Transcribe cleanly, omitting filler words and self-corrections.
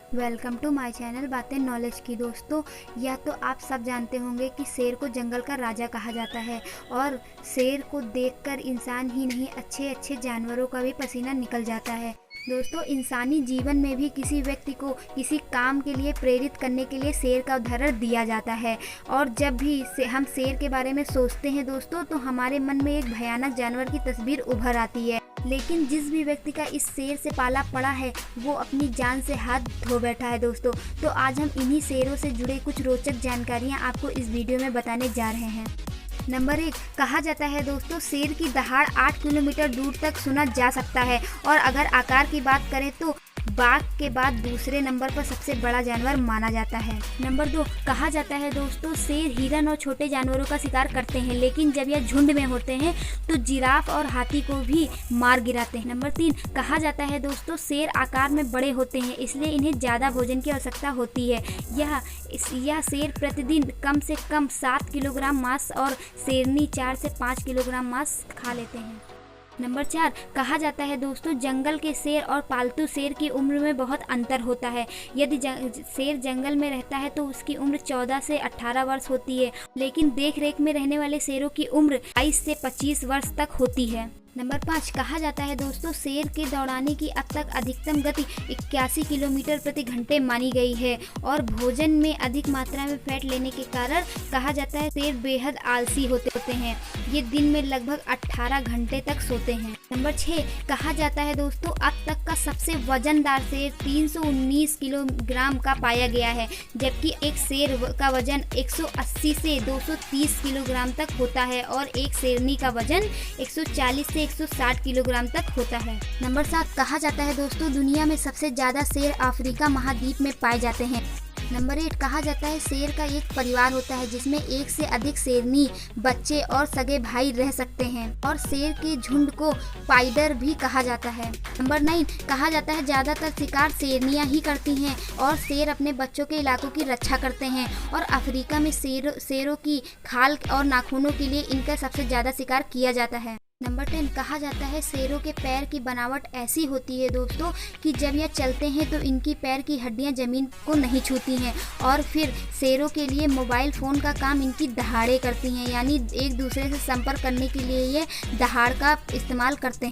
Welcome to my channel बातें knowledge की। दोस्तों, यह तो आप सब जानते होंगे कि शेर को जंगल का राजा कहा जाता है और शेर को देखकर इंसान ही नहीं अच्छे अच्छे जानवरों का भी पसीना निकल जाता है। दोस्तों, इंसानी जीवन में भी किसी व्यक्ति को किसी काम के लिए प्रेरित करने के लिए शेर का उदाहरण दिया जाता है। और जब भी हम शेर के बारे में सोचते हैं दोस्तों, तो हमारे मन में एक भयानक जानवर की तस्वीर उभर आती है। लेकिन जिस भी व्यक्ति का इस शेर से पाला पड़ा है वो अपनी जान से हाथ धो बैठा है दोस्तों। तो आज हम इन्हीं शेरों से जुड़े कुछ रोचक जानकारियां आपको इस वीडियो में बताने जा रहे हैं। नंबर 1, कहा जाता है दोस्तों शेर की दहाड़ 8 किलोमीटर दूर तक सुना जा सकता है। और अगर आकार की बात करें तो बाघ के बाद दूसरे नंबर पर सबसे बड़ा जानवर माना जाता है। नंबर 2, कहा जाता है दोस्तों शेर हिरन और छोटे जानवरों का शिकार करते हैं, लेकिन जब यह झुंड में होते हैं तो जिराफ और हाथी को भी मार गिराते हैं। नंबर 3, कहा जाता है दोस्तों शेर आकार में बड़े होते हैं, इसलिए इन्हें ज़्यादा भोजन की आवश्यकता होती है। यह शेर प्रतिदिन कम से कम 7 किलोग्राम मांस और शेरनी 4 से 5 किलोग्राम मांस खा लेते हैं। नंबर 4, कहा जाता है दोस्तों जंगल के शेर और पालतू शेर की उम्र में बहुत अंतर होता है। यदि शेर जंगल में रहता है तो उसकी उम्र 14 से 18 वर्ष होती है, लेकिन देख रेख में रहने वाले शेरों की उम्र 22 से 25 वर्ष तक होती है। नंबर 5, कहा जाता है दोस्तों शेर के दौड़ाने की अब तक अधिकतम गति 81 किलोमीटर प्रति घंटे मानी गई है। और भोजन में अधिक मात्रा में फैट लेने के कारण कहा जाता है शेर बेहद आलसी होते हैं। ये दिन में लगभग 18 घंटे तक सोते हैं। नंबर 6, कहा जाता है दोस्तों अब तक का सबसे वजनदार शेर 319 किलोग्राम का पाया गया है, जबकि एक शेर का वजन 180 से 230 किलोग्राम तक होता है और एक शेरनी का वजन 140 से 160 किलोग्राम तक होता है। नंबर 7, कहा जाता है दोस्तों दुनिया में सबसे ज्यादा शेर अफ्रीका महाद्वीप में पाए जाते हैं। नंबर 8, कहा जाता है शेर का एक परिवार होता है जिसमें एक से अधिक शेरनी, बच्चे और सगे भाई रह सकते हैं और शेर के झुंड को पाइडर भी कहा जाता है। नंबर 9, कहा जाता है ज्यादातर शिकार शेरनियां ही करती हैं और शेर अपने बच्चों के इलाकों की रक्षा करते हैं और अफ्रीका में शेरों की खाल और नाखूनों के लिए इनका सबसे ज्यादा शिकार किया जाता है। नंबर 10, कहा जाता है शेरों के पैर की बनावट ऐसी होती है दोस्तों कि जब यह चलते हैं तो इनकी पैर की हड्डियां जमीन को नहीं छूती हैं और फिर शेरों के लिए मोबाइल फ़ोन का काम इनकी दहाड़ें करती हैं, यानी एक दूसरे से संपर्क करने के लिए ये दहाड़ का इस्तेमाल करते हैं।